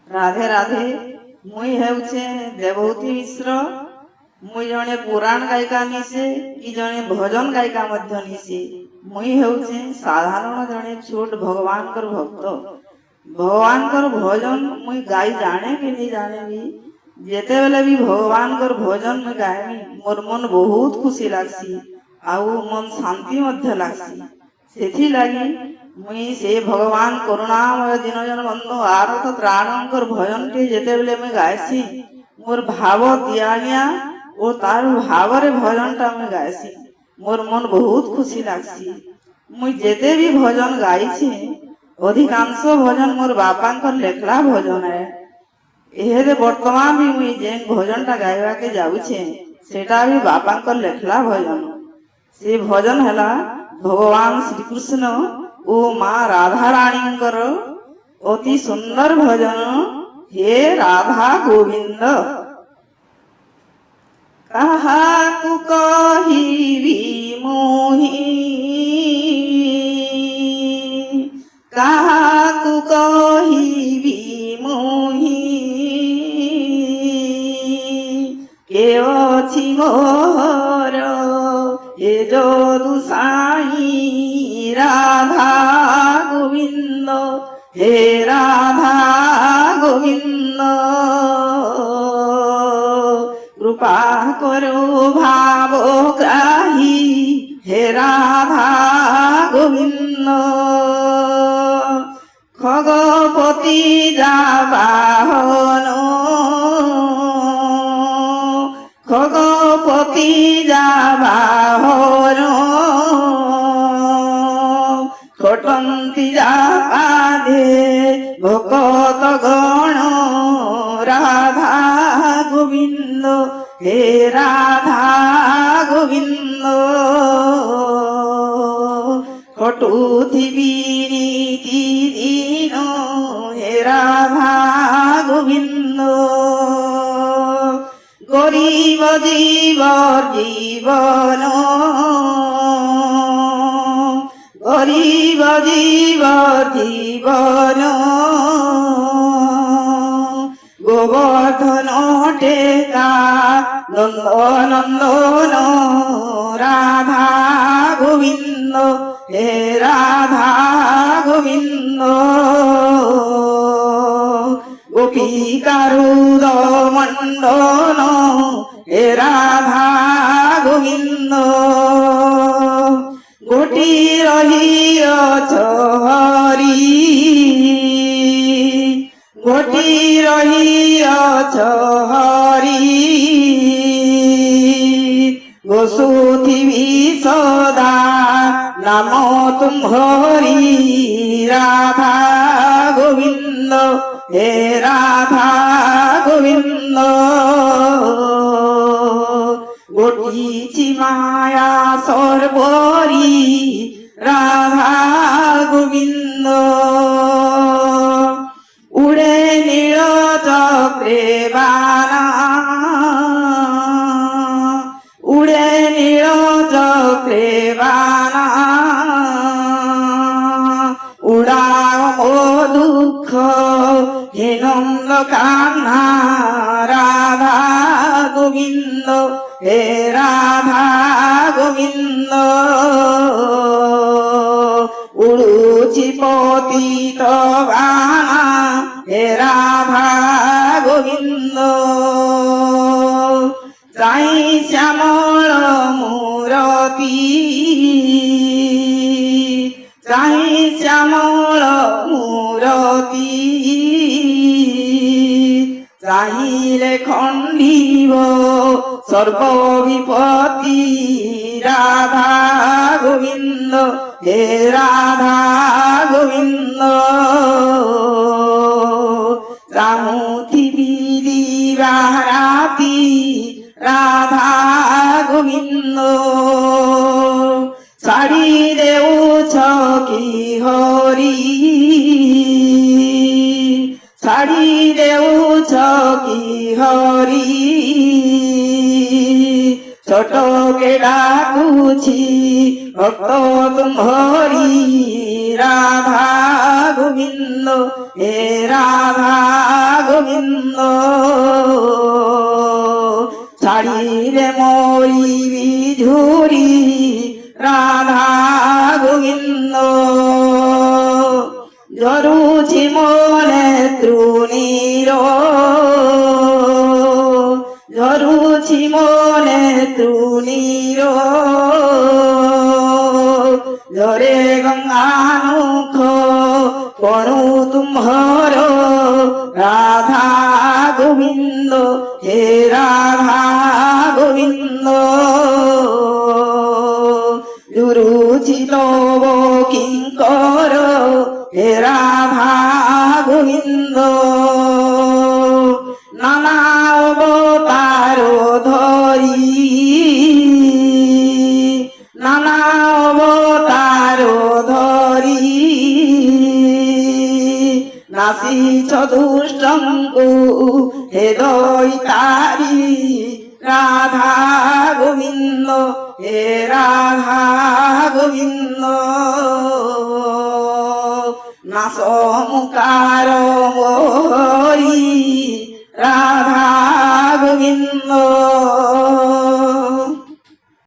राधे राधे। मुई हेउछे देवहूति मिश्र। मुई जने पुराण गायिका निसे कि जने भजन गायिका मध्य निसे। मुई हेउछे साधारण जने छोट भगवान कर भक्त। भगवान कर भजन मुई गाई जाने कि नहीं जाने भी जेते बेले भी भगवान कर भजन में गायमी मोर मन बहुत खुशी लागसी आउ मन शांति मध्य लागसी। सेथि लागी मुई से भगवान करुणामय दीनजन बंधु आरत त्राणकर भजन के जेते बेले मैं गायसी मोर भाव दियानिया ओ तार भावरे भजन टा मैं गायसी मोर मन बहुत खुशी लागसी। मुई जेते भी भजन गाइছি अधिकांश भजन मोर बापांकर लेखला भजन है। एहे वर्तमान भी मुई जेन भजन टा गाइबा के जाउछे सेटा भी बापांकर लेखला भजन। से भजन हैला भगवान श्री कृष्ण ओ माँ राधा रानींकर अति सुंदर भजन हे राधा गोविंद। काहाकु कहिबी मोहि काहाकु कहिबी मोहि के अछि मोर ए जदु साई राधा गोविंद हे राधा गोविंद। कृपा करो भावग्राही हे राधा गोविंद। खगपति जाबाहन खगपति जाबाहन खटंती जादे भकत गण राधा गोविंद हे राधा गोविंद। खटुथिबी नीति दीन हे राधा गोविंद। गरीब जीव जीवन गरीब जीव जीवन गोवर्धन टेका नंद नंदन राधा गोविंद हे राधा गोविंद। गोपीकारुद मंडन हे राधा गोविंद। गोटी रही हरि गोटी रही हरि गोसुथिबी सदा नाम तुम्हारी राधा गोविंद हे राधा गोविंद। गोटीची माया सर्वरी राधा गोविंद। उड़े नील चक्रे बाना उड़े नील चक्रे बाना उड़ाओ मो दुख हे नंद कान्हा राधा गोविंद हे राधा गोविंद। उड़ुची पतित बाना हे राधा गोविंद। साई श्यामल मूरती साई श्यामल मूरती चाहिले खंडीव सर्व विपत्ति राधा गोविंद हे राधा गोविंद। रामुथिबी दिवाराती राधा गोविंद। छाड़ी देउछ कि हरि छाड़ी देउछ कि हरि छोट के डाकुछि भक्त तुम्हारी राधा गोविंद हे राधा গোবিন্দ ছাড়িলে মরিবি ঝুরি রাধা গোবিন্দ ঝরুছি মনে তৃণীর ঝরুছি মনে তৃণীর ঝরে গঙ্গানুখ কণু তুম্ভর রাধা গোবিন্দ হে রাধা গোবিন্দ জুরুচি তব কিঙ্কর হে রাধা গোবিন্দ নানা অবতার ধরি নানা অবতার ধরি নাসিছ দুষ্টঙ্কু হে দৈতারি রাধা গোবিন্দ হে রাধা গোবিন্দ নাস মুকার